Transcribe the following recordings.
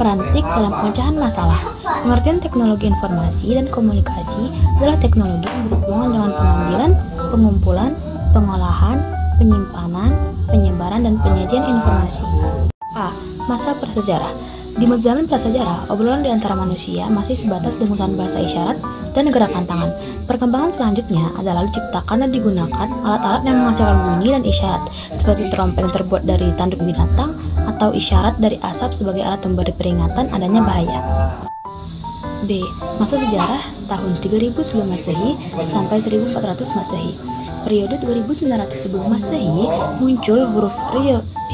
Peran TIK dalam pemecahan masalah. Pengertian teknologi informasi dan komunikasi adalah teknologi yang berhubungan dengan pengambilan, pengumpulan, pengolahan, penyimpanan, penyebaran, dan penyajian informasi. A. Masa prasejarah. Di zaman prasejarah, obrolan di antara manusia masih sebatas dengan bahasa isyarat dan gerakan tangan. Perkembangan selanjutnya adalah diciptakan dan digunakan alat-alat yang menghasilkan bunyi dan isyarat, seperti trompet yang terbuat dari tanduk binatang atau isyarat dari asap sebagai alat memberi peringatan adanya bahaya. B. Masa sejarah tahun 3000 sebelum Masehi sampai 1400 Masehi. Periode 2900 sebelum Masehi muncul huruf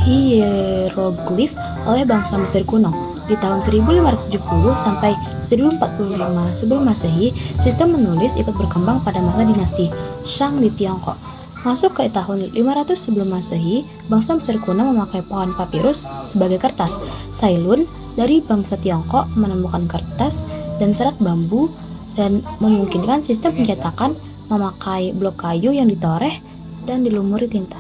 hieroglif oleh bangsa Mesir kuno. Di tahun 1570 sampai 1045 sebelum Masehi, sistem menulis ikut berkembang pada masa dinasti Shang di Tiongkok. Masuk ke tahun 500 sebelum Masehi, bangsa Mesir kuno memakai pohon papirus sebagai kertas. Cailun dari bangsa Tiongkok menemukan kertas dan serat bambu dan memungkinkan sistem pencetakan memakai blok kayu yang ditoreh dan dilumuri tinta.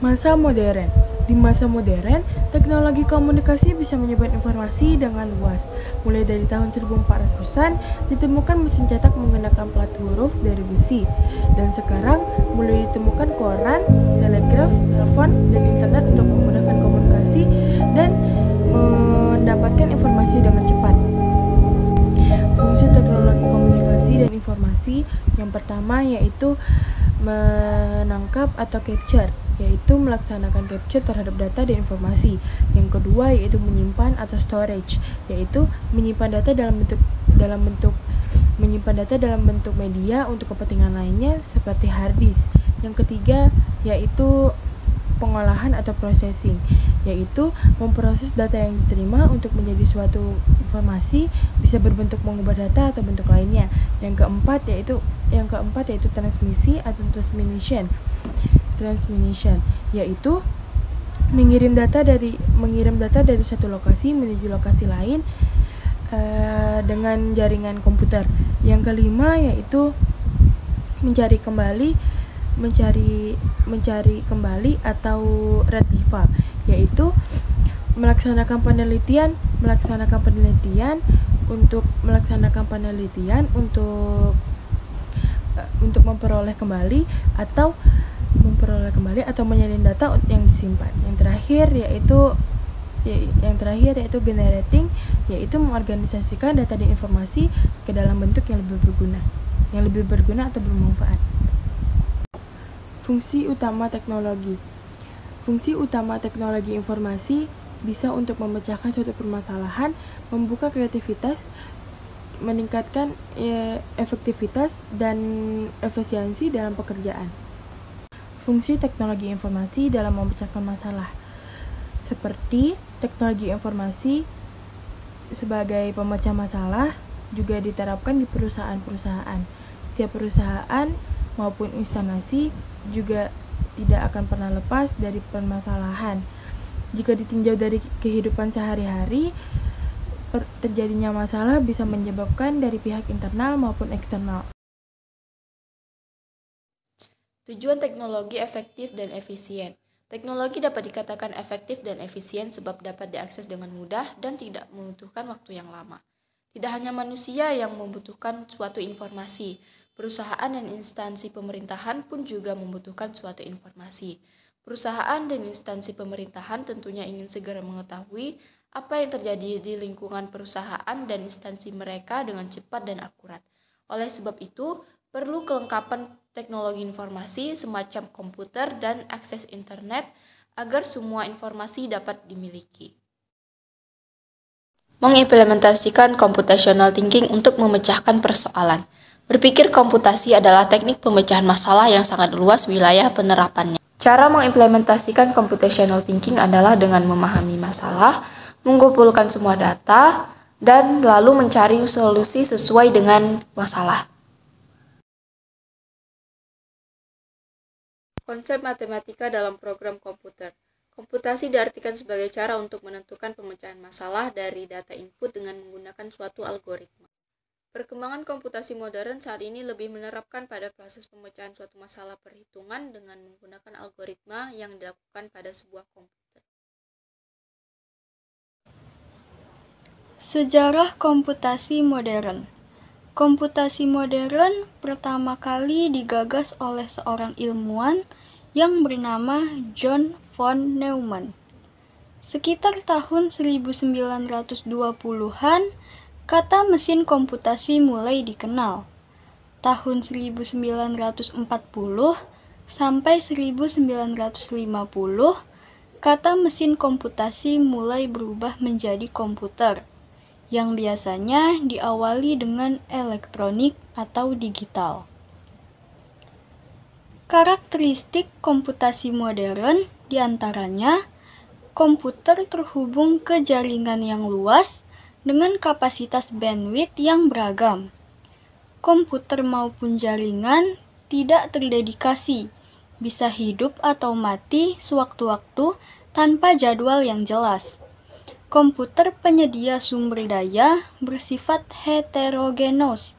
Masa modern. Di masa modern, teknologi komunikasi bisa menyebar informasi dengan luas. Mulai dari tahun 1400-an, ditemukan mesin cetak menggunakan plat huruf dari besi. Dan sekarang, mulai ditemukan koran, telegraf, telepon, dan internet untuk memudahkan komunikasi dan mendapatkan informasi dengan cepat. Fungsi teknologi komunikasi dan informasi yang pertama yaitu menangkap atau capture, yaitu melaksanakan capture terhadap data dan informasi. Yang kedua yaitu menyimpan atau storage, yaitu menyimpan data dalam bentuk media untuk kepentingan lainnya seperti hard disk. Yang ketiga yaitu pengolahan atau processing, yaitu memproses data yang diterima untuk menjadi suatu informasi, bisa berbentuk mengubah data atau bentuk lainnya. Yang keempat yaitu transmisi atau transmission, yaitu mengirim data dari satu lokasi menuju lokasi lain dengan jaringan komputer. Yang kelima yaitu mencari kembali atau retrieval, yaitu melaksanakan penelitian untuk memperoleh kembali atau menyalin data yang disimpan. Yang terakhir yaitu generating, yaitu mengorganisasikan data dan informasi ke dalam bentuk yang lebih berguna atau bermanfaat. Fungsi utama teknologi informasi bisa untuk memecahkan suatu permasalahan, membuka kreativitas, meningkatkan efektivitas dan efisiensi dalam pekerjaan. Fungsi teknologi informasi dalam memecahkan masalah, seperti teknologi informasi sebagai pemecah masalah juga diterapkan di perusahaan-perusahaan. Setiap perusahaan maupun instansi juga tidak akan pernah lepas dari permasalahan. Jika ditinjau dari kehidupan sehari-hari, terjadinya masalah bisa menyebabkan dari pihak internal maupun eksternal. Tujuan teknologi efektif dan efisien. Teknologi dapat dikatakan efektif dan efisien sebab dapat diakses dengan mudah dan tidak membutuhkan waktu yang lama. Tidak hanya manusia yang membutuhkan suatu informasi, perusahaan dan instansi pemerintahan pun juga membutuhkan suatu informasi. Perusahaan dan instansi pemerintahan tentunya ingin segera mengetahui apa yang terjadi di lingkungan perusahaan dan instansi mereka dengan cepat dan akurat. Oleh sebab itu, perlu kelengkapan teknologi informasi semacam komputer dan akses internet agar semua informasi dapat dimiliki. Mengimplementasikan computational thinking untuk memecahkan persoalan. Berpikir komputasi adalah teknik pemecahan masalah yang sangat luas wilayah penerapannya. Cara mengimplementasikan computational thinking adalah dengan memahami masalah, mengumpulkan semua data, dan lalu mencari solusi sesuai dengan masalah. Konsep matematika dalam program komputer. Komputasi diartikan sebagai cara untuk menentukan pemecahan masalah dari data input dengan menggunakan suatu algoritma. Perkembangan komputasi modern saat ini lebih menerapkan pada proses pemecahan suatu masalah perhitungan dengan menggunakan algoritma yang dilakukan pada sebuah komputer. Sejarah komputasi modern. Komputasi modern pertama kali digagas oleh seorang ilmuwan yang bernama John von Neumann. Sekitar tahun 1920-an, kata mesin komputasi mulai dikenal. Tahun 1940 sampai 1950, kata mesin komputasi mulai berubah menjadi komputer, yang biasanya diawali dengan elektronik atau digital. Karakteristik komputasi modern diantaranya komputer terhubung ke jaringan yang luas dengan kapasitas bandwidth yang beragam. Komputer maupun jaringan tidak terdedikasi, bisa hidup atau mati sewaktu-waktu tanpa jadwal yang jelas. Komputer penyedia sumber daya bersifat heterogenos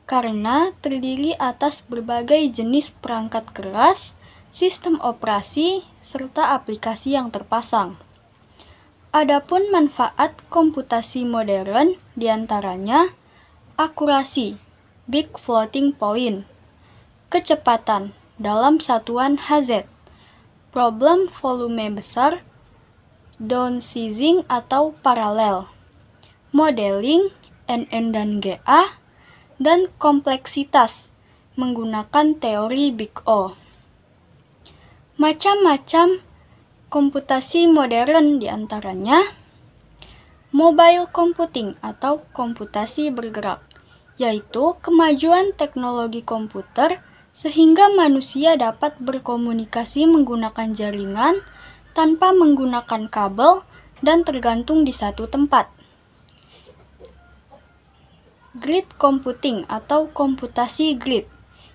karena terdiri atas berbagai jenis perangkat keras, sistem operasi, serta aplikasi yang terpasang. Adapun manfaat komputasi modern diantaranya akurasi, big floating point, kecepatan dalam satuan Hz, problem volume besar, downsizing atau paralel, modeling, NN dan GA, dan kompleksitas menggunakan teori Big O. Macam-macam komputasi modern diantaranya mobile computing atau komputasi bergerak, yaitu kemajuan teknologi komputer sehingga manusia dapat berkomunikasi menggunakan jaringan tanpa menggunakan kabel dan tergantung di satu tempat. Grid computing atau komputasi grid,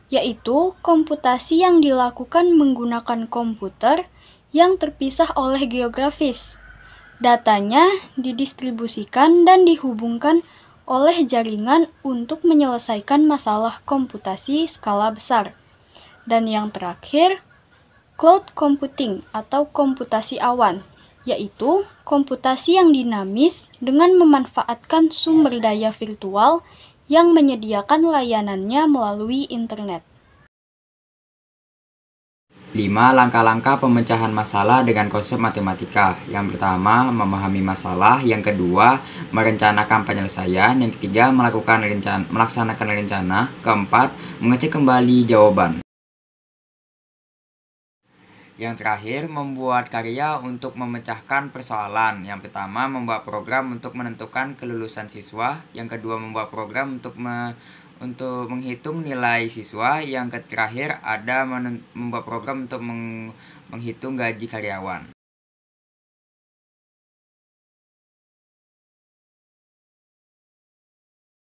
yaitu komputasi yang dilakukan menggunakan komputer yang terpisah oleh geografis. Datanya didistribusikan dan dihubungkan oleh jaringan untuk menyelesaikan masalah komputasi skala besar. Dan yang terakhir, cloud computing atau komputasi awan, yaitu komputasi yang dinamis dengan memanfaatkan sumber daya virtual yang menyediakan layanannya melalui internet. 5 langkah-langkah pemecahan masalah dengan konsep matematika. Yang pertama, memahami masalah. Yang kedua, merencanakan penyelesaian. Yang ketiga, melaksanakan rencana. Keempat, mengecek kembali jawaban. Yang terakhir, membuat karya untuk memecahkan persoalan. Yang pertama, membuat program untuk menentukan kelulusan siswa. Yang kedua, membuat program untuk menghitung nilai siswa. Yang terakhir, ada membuat program untuk menghitung gaji karyawan.